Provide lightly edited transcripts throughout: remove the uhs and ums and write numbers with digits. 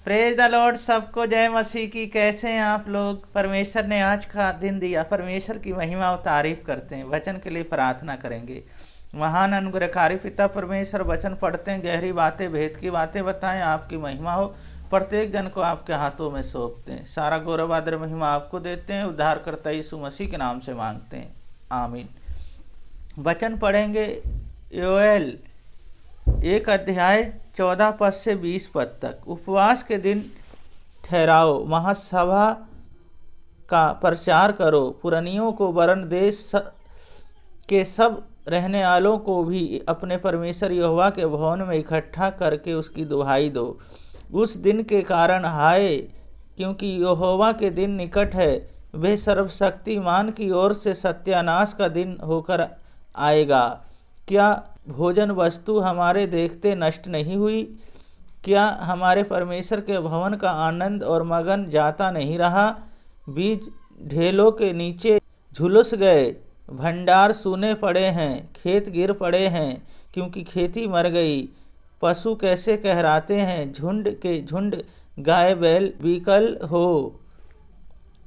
Praise the Lord, सबको जय मसीह की। कैसे हैं आप लोग? परमेश्वर ने आज का दिन दिया, परमेश्वर की महिमा और तारीफ करते हैं। वचन के लिए प्रार्थना करेंगे। महान अनुग्रहकारी पिता परमेश्वर, वचन पढ़ते हैं, गहरी बातें, भेद की बातें बताएं, आपकी महिमा हो। प्रत्येक जन को आपके हाथों में सौंपते हैं। सारा गौरव आदर महिमा आपको देते हैं। उद्धारकर्ता यीशु मसीह के नाम से मांगते हैं, आमीन। वचन पढ़ेंगे योएल 1 अध्याय 14 पद से 20 पद तक। उपवास के दिन ठहराओ, महासभा का प्रचार करो, पुरनियों को वरन देश के सब रहने वालों को भी अपने परमेश्वर यहोवा के भवन में इकट्ठा करके उसकी दुहाई दो। उस दिन के कारण हाय, क्योंकि यहोवा के दिन निकट है। वे सर्वशक्तिमान की ओर से सत्यानाश का दिन होकर आएगा। क्या भोजन वस्तु हमारे देखते नष्ट नहीं हुई? क्या हमारे परमेश्वर के भवन का आनंद और मगन जाता नहीं रहा? बीज ढेलों के नीचे झुलस गए, भंडार सूने पड़े हैं, खेत गिर पड़े हैं, क्योंकि खेती मर गई। पशु कैसे कहराते हैं, झुंड के झुंड गाय बैल विकल हो,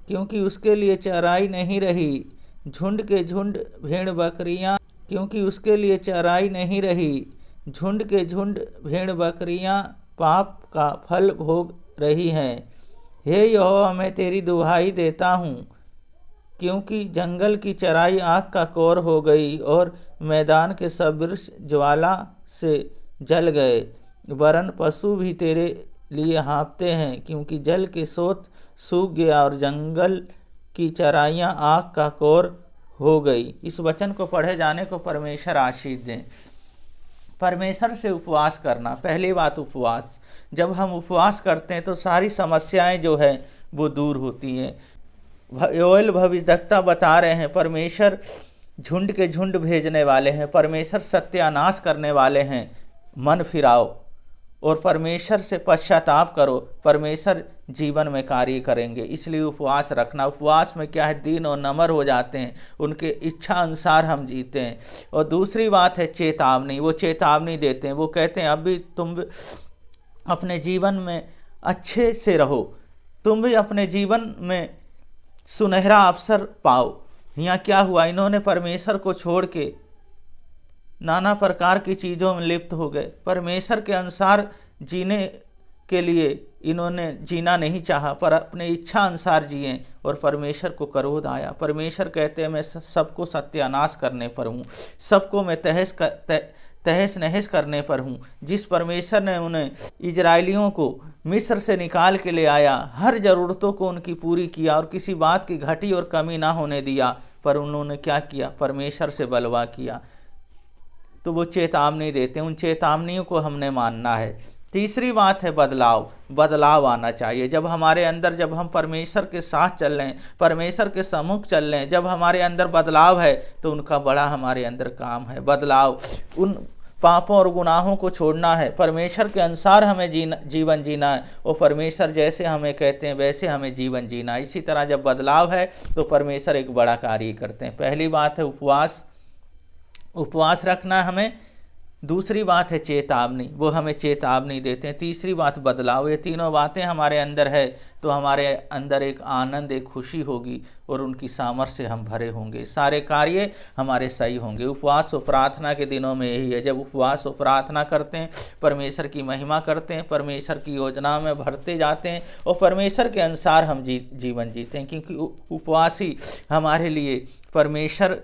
क्योंकि उसके लिए चराई नहीं रही। झुंड के झुंड भेड़ बकरियां, क्योंकि उसके लिए चराई नहीं रही। झुंड के झुंड भेड़ बकरियां पाप का फल भोग रही हैं। हे यहोवा, मैं तेरी दुहाई देता हूँ, क्योंकि जंगल की चराई आग का कौर हो गई और मैदान के सब वृक्ष ज्वाला से जल गए। वरन पशु भी तेरे लिए हाँफते हैं, क्योंकि जल के स्रोत सूख गया और जंगल की चराइयाँ आग का कौर हो गई। इस वचन को पढ़े जाने को परमेश्वर आशीष दें। परमेश्वर से उपवास करना, पहली बात उपवास। जब हम उपवास करते हैं तो सारी समस्याएं जो है वो दूर होती हैं। योएल भविष्यद्वक्ता बता रहे हैं, परमेश्वर झुंड के झुंड भेजने वाले हैं, परमेश्वर सत्यानाश करने वाले हैं। मन फिराओ और परमेश्वर से पश्चाताप करो, परमेश्वर जीवन में कार्य करेंगे। इसलिए उपवास रखना। उपवास में क्या है, दीन और नम्र हो जाते हैं, उनके इच्छा अनुसार हम जीते हैं। और दूसरी बात है चेतावनी। वो चेतावनी देते हैं, वो कहते हैं अभी तुम अपने जीवन में अच्छे से रहो, तुम भी अपने जीवन में सुनहरा अवसर पाओ। यहाँ क्या हुआ, इन्होंने परमेश्वर को छोड़ के नाना प्रकार की चीज़ों में लिप्त हो गए। परमेश्वर के अनुसार जीने के लिए इन्होंने जीना नहीं चाहा, पर अपने इच्छा अनुसार जिए और परमेश्वर को क्रोध आया। परमेश्वर कहते हैं मैं सबको सत्यानाश करने पर हूँ, सबको मैं तहस नहस करने पर हूँ। जिस परमेश्वर ने उन्हें इजरायलियों को मिस्र से निकाल के ले आया, हर ज़रूरतों को उनकी पूरी किया और किसी बात की घटी और कमी ना होने दिया, पर उन्होंने क्या किया, परमेश्वर से बलवा किया। तो वो चेतावनी देते हैं, उन चेतावनियों को हमने मानना है। तीसरी बात है बदलाव। बदलाव आना चाहिए। जब हमारे अंदर, जब हम परमेश्वर के साथ चल रहे हैं, परमेश्वर के सम्मुख चल रहे हैं, जब हमारे अंदर बदलाव है तो उनका बड़ा हमारे अंदर काम है। बदलाव, उन पापों और गुनाहों को छोड़ना है, परमेश्वर के अनुसार हमें जीवन जीना है और परमेश्वर जैसे हमें कहते हैं वैसे हमें जीवन जीना है। इसी तरह जब बदलाव है तो परमेश्वर एक बड़ा कार्य करते हैं। पहली बात है उपवास, उपवास रखना हमें। दूसरी बात है चेतावनी, वो हमें चेतावनी देते हैं। तीसरी बात बदलाव। ये तीनों बातें हमारे अंदर है तो हमारे अंदर एक आनंद, एक खुशी होगी और उनकी सामर्थ्य से हम भरे होंगे, सारे कार्य हमारे सही होंगे। उपवास और प्रार्थना के दिनों में यही है। जब उपवास और प्रार्थना करते हैं, परमेश्वर की महिमा करते हैं, परमेश्वर की योजना में भरते जाते हैं और परमेश्वर के अनुसार हम जीवन जीते हैं, क्योंकि उपवास ही हमारे लिए परमेश्वर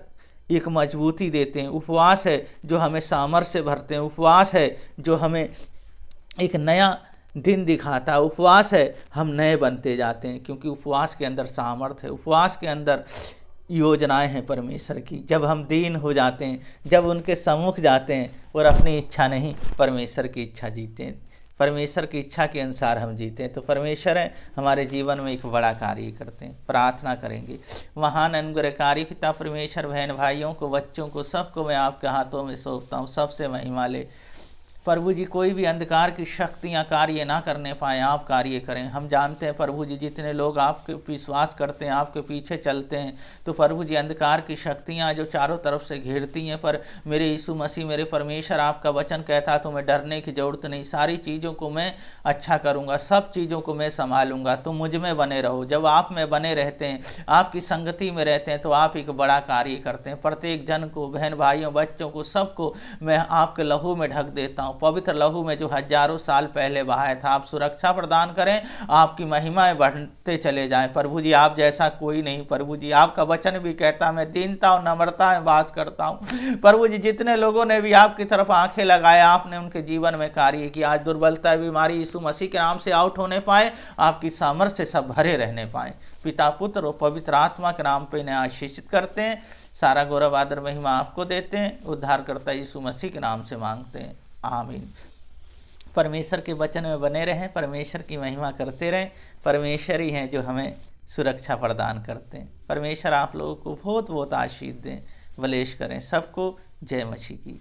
एक मजबूती देते हैं। उपवास है जो हमें सामर्थ्य भरते हैं। उपवास है जो हमें एक नया दिन दिखाता है। उपवास है हम नए बनते जाते हैं, क्योंकि उपवास के अंदर सामर्थ्य है, उपवास के अंदर योजनाएं हैं परमेश्वर की। जब हम दीन हो जाते हैं, जब उनके सम्मुख जाते हैं और अपनी इच्छा नहीं परमेश्वर की इच्छा जीते हैं, परमेश्वर की इच्छा के अनुसार हम जीते हैं, तो परमेश्वर है हमारे जीवन में एक बड़ा कार्य करते हैं। प्रार्थना करेंगे। महान अनुग्रहकारी पिता परमेश्वर, बहन भाइयों को, बच्चों को, सबको मैं आपके हाथों में सौंपता हूँ। सबसे महिमा ले प्रभु जी कोई भी अंधकार की शक्तियां कार्य ना करने पाए, आप कार्य करें। हम जानते हैं प्रभु जी जितने लोग आपके विश्वास करते हैं, आपके पीछे चलते हैं, तो प्रभु जी अंधकार की शक्तियां जो चारों तरफ से घेरती हैं, पर मेरे यीशु मसीह, मेरे परमेश्वर, आपका वचन कहता है तुम्हें डरने की जरूरत नहीं, सारी चीज़ों को मैं अच्छा करूँगा, सब चीज़ों को मैं संभालूंगा, तुम मुझ में बने रहो। जब आप में बने रहते हैं, आपकी संगति में रहते हैं, तो आप एक बड़ा कार्य करते हैं। प्रत्येक जन को, बहन भाइयों, बच्चों को, सबको मैं आपके लहू में ढक देता हूँ, पवित्र लहू में जो हजारों साल पहले बहाया था। आप सुरक्षा प्रदान करें, आपकी महिमाएं बढ़ते चले जाएं। प्रभु जी आप जैसा कोई नहीं। प्रभु जी आपका वचन भी कहता मैं दीनता और नम्रता में वास करता हूँ। प्रभु जी जितने लोगों ने भी आपकी तरफ आंखें लगाया, आपने उनके जीवन में कार्य किया। आज दुर्बलता, बीमारी यीशु मसीह के नाम से आउट होने पाए, आपकी सामर्थ्य से सब भरे रहने पाए। पिता, पुत्र और पवित्र आत्मा के नाम पे इन्हें आशीषित करते हैं। सारा गौरव, आदर, महिमा आपको देते हैं। उद्धारकर्ता यीशु मसीह के नाम से मांगते हैं, आमीन। परमेश्वर के वचन में बने रहें, परमेश्वर की महिमा करते रहें। परमेश्वर ही हैं जो हमें सुरक्षा प्रदान करते हैं। परमेश्वर आप लोगों को बहुत बहुत आशीष दें, वलेश करें। सबको जय मसीह की।